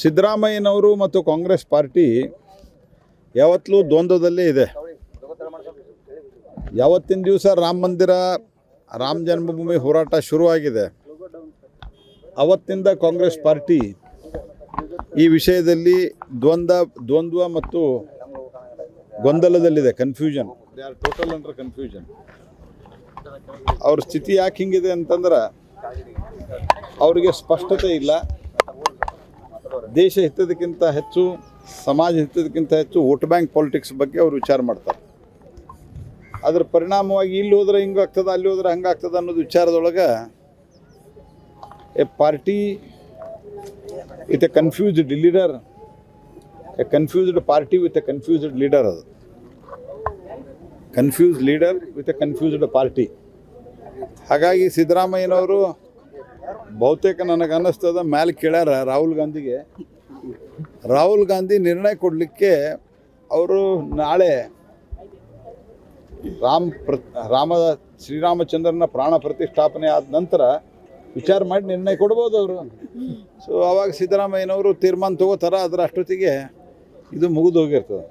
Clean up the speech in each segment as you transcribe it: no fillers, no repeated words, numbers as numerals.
ಸಿದ್ದರಾಮಯ್ಯನವರು ಮತ್ತು ಕಾಂಗ್ರೆಸ್ ಪಾರ್ಟಿ ಯಾವತ್ತೂ ದ್ವಂದ್ವದಲ್ಲೇ ಇದೆ. ಯಾವತ್ತಿನ ದಿವಸ ರಾಮ ಜನ್ಮಭೂಮಿ ಹೋರಾಟ ಶುರುವಾಗಿದೆ ಅವತ್ತಿಂದ ಕಾಂಗ್ರೆಸ್ ಪಾರ್ಟಿ ಈ ವಿಷಯದಲ್ಲಿ ದ್ವಂದ್ವ ಮತ್ತು ಗೊಂದಲದಲ್ಲಿದೆ. Confusion, they are total under confusion. ಅವ್ರ ಸ್ಥಿತಿ ಯಾಕೆ ಹಿಂಗಿದೆ ಅಂತಂದ್ರೆ ಅವರಿಗೆ ಸ್ಪಷ್ಟತೆ ಇಲ್ಲ. ದೇಶ ಹಿತದಕ್ಕಿಂತ ಹೆಚ್ಚು, ಸಮಾಜ ಹಿತದಕ್ಕಿಂತ ಹೆಚ್ಚು ವೋಟ್ ಬ್ಯಾಂಕ್ ಪಾಲಿಟಿಕ್ಸ್ ಬಗ್ಗೆ ಅವರು ವಿಚಾರ ಮಾಡ್ತಾರೆ. ಅದರ ಪರಿಣಾಮವಾಗಿ ಇಲ್ಲಿ ಹೋದ್ರೆ ಹಿಂಗಾಗ್ತದೆ, ಅಲ್ಲಿ ಹೋದ್ರೆ ಹಂಗಾಗ್ತದೆ ಅನ್ನೋದು ವಿಚಾರದೊಳಗೆ a party with a confused leader, a confused party with a confused leader. ಅದು confused leader with a confused party. ಹಾಗಾಗಿ ಸಿದ್ದರಾಮಯ್ಯನವರು ಬಹುತೇಕ ನನಗೆ ಅನ್ನಿಸ್ತದ ಮೇಲೆ ಕೇಳ್ಯಾರ ರಾಹುಲ್ ಗಾಂಧಿ ನಿರ್ಣಯ ಕೊಡಲಿಕ್ಕೆ ಅವರು ನಾಳೆ ಶ್ರೀರಾಮಚಂದ್ರನ ಪ್ರಾಣ ಪ್ರತಿಷ್ಠಾಪನೆ ಆದ ನಂತರ ವಿಚಾರ ಮಾಡಿ ನಿರ್ಣಯ ಕೊಡ್ಬೋದು ಅವರು. ಸೊ ಆವಾಗ ಸಿದ್ದರಾಮಯ್ಯನವರು ತೀರ್ಮಾನ ತಗೋತಾರ. ಅದರ ಅಷ್ಟೊತ್ತಿಗೆ ಇದು ಮುಗಿದು ಹೋಗಿರ್ತದೆ.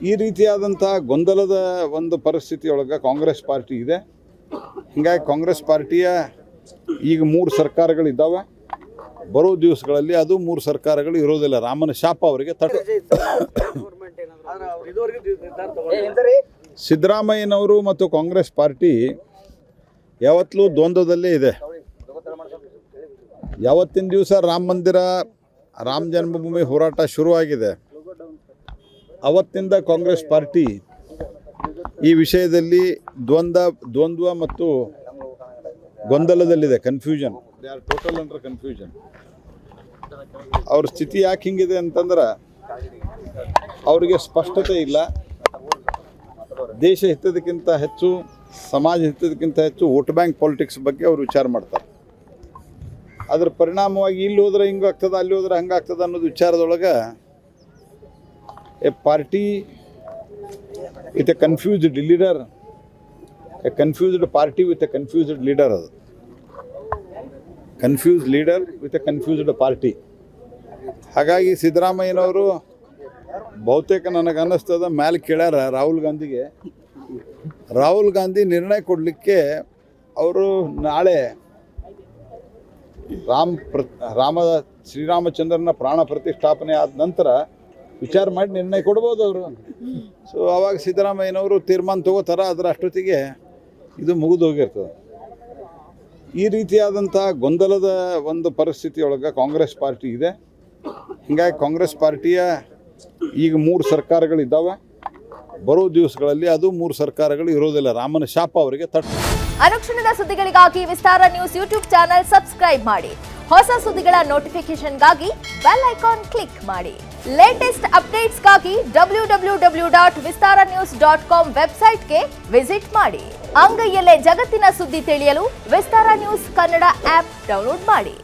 ಈ ರೀತಿಯಾದಂಥ ಗೊಂದಲದ ಒಂದು ಪರಿಸ್ಥಿತಿಯೊಳಗೆ ಕಾಂಗ್ರೆಸ್ ಪಾರ್ಟಿ ಇದೆ. ಹೀಗಾಗಿ ಕಾಂಗ್ರೆಸ್ ಪಾರ್ಟಿಯ ಈಗ 3 ಸರ್ಕಾರಗಳಿದ್ದಾವೆ. ಬರೋ ದಿವಸಗಳಲ್ಲಿ ಅದು 3 ಸರ್ಕಾರಗಳು ಇರೋದಿಲ್ಲ. ರಾಮನ ಶಾಪ ಅವರಿಗೆ ಸಿದ್ದರಾಮಯ್ಯನವರು ಮತ್ತು ಕಾಂಗ್ರೆಸ್ ಪಾರ್ಟಿ ಯಾವತ್ತೂ ದ್ವಂದ್ವದಲ್ಲೇ ಇದೆ. ಯಾವತ್ತಿನ ದಿವಸ ರಾಮ ಜನ್ಮಭೂಮಿ ಹೋರಾಟ ಶುರುವಾಗಿದೆ ಅವತ್ತಿಂದ ಕಾಂಗ್ರೆಸ್ ಪಾರ್ಟಿ ಈ ವಿಷಯದಲ್ಲಿ ದ್ವಂದ್ವ ಮತ್ತು ಗೊಂದಲದಲ್ಲಿದೆ. Confusion, they are total under confusion. ಅವ್ರ ಸ್ಥಿತಿ ಯಾಕೆ ಹಿಂಗಿದೆ ಅಂತಂದ್ರೆ ಅವರಿಗೆ ಸ್ಪಷ್ಟತೆ ಇಲ್ಲ. ದೇಶ ಹಿತದಕ್ಕಿಂತ ಹೆಚ್ಚು, ಸಮಾಜ ಹಿತದಕ್ಕಿಂತ ಹೆಚ್ಚು ವೋಟ್ ಬ್ಯಾಂಕ್ ಪಾಲಿಟಿಕ್ಸ್ ಬಗ್ಗೆ ಅವರು ವಿಚಾರ ಮಾಡ್ತಾರೆ. ಅದರ ಪರಿಣಾಮವಾಗಿ ಇಲ್ಲಿ ಹೋದ್ರೆ ಹಿಂಗಾಗ್ತದೆ, ಅಲ್ಲಿ ಹೋದ್ರೆ ಹಂಗಾಗ್ತದೆ ಅನ್ನೋದು ವಿಚಾರದೊಳಗೆ a party with a confused leader, a confused party with a confused leader. ಅದು confused leader with a confused party. ಹಾಗಾಗಿ ಸಿದ್ದರಾಮಯ್ಯನವರು ಬಹುತೇಕ ನನಗೆ ಅನ್ನಿಸ್ತದ ಮೇಲೆ ಕೇಳ್ಯಾರ ರಾಹುಲ್ ಗಾಂಧಿ ನಿರ್ಣಯ ಕೊಡಲಿಕ್ಕೆ ಅವರು ನಾಳೆ ಶ್ರೀರಾಮಚಂದ್ರನ ಪ್ರಾಣ ಪ್ರತಿಷ್ಠಾಪನೆ ಆದ ನಂತರ ವಿಚಾರ ಮಾಡಿ ನಿರ್ಣಯ ಕೊಡ್ಬೋದು ಅವರು. ಸೊ ಆವಾಗ ಸಿದ್ದರಾಮಯ್ಯನವರು ತೀರ್ಮಾನ ತಗೋತಾರ. ಅದರ ಅಷ್ಟೊತ್ತಿಗೆ ಇದು ಮುಗಿದು ಹೋಗಿರ್ತದೆ. ಈ ರೀತಿಯಾದಂಥ ಗೊಂದಲದ ಒಂದು ಪರಿಸ್ಥಿತಿಯೊಳಗೆ ಕಾಂಗ್ರೆಸ್ ಪಾರ್ಟಿ ಇದೆ. ಹೀಗಾಗಿ ಕಾಂಗ್ರೆಸ್ ಪಾರ್ಟಿಯ ಈಗ 3 ಸರ್ಕಾರಗಳಿದ್ದಾವೆ. ಬರೋ ದಿವಸಗಳಲ್ಲಿ ಅದು 3 ಸರ್ಕಾರಗಳು ಇರೋದಿಲ್ಲ. ರಾಮನ ಶಾಪ ಅವರಿಗೆ ಅನುಕ್ಷಣದ ಸುದ್ದಿಗಳಿಗಾಗಿ ವಿಸ್ತಾರ ನ್ಯೂಸ್ ಯೂಟ್ಯೂಬ್ ಚಾನೆಲ್ ಸಬ್ಸ್ಕ್ರೈಬ್ ಮಾಡಿ. ಹೊಸ ಸುದ್ದಿಗಳ ನೋಟಿಫಿಕೇಶನ್ಗಾಗಿ ಬೆಲ್ ಐಕಾನ್ ಕ್ಲಿಕ್ ಮಾಡಿ. ಲೇಟೆಸ್ಟ್ ಅಪ್ಡೇಟ್ಸ್ಗಾಗಿ www.vistaranews.com ವೆಬ್ಸೈಟ್ಗೆ ವಿಸಿಟ್ ಮಾಡಿ. ಅಂಗೈಯಲ್ಲೇ ಜಗತ್ತಿನ ಸುದ್ದಿ ತಿಳಿಯಲು ವಿಸ್ತಾರ ನ್ಯೂಸ್ ಕನ್ನಡ ಆಪ್ ಡೌನ್ಲೋಡ್ ಮಾಡಿ.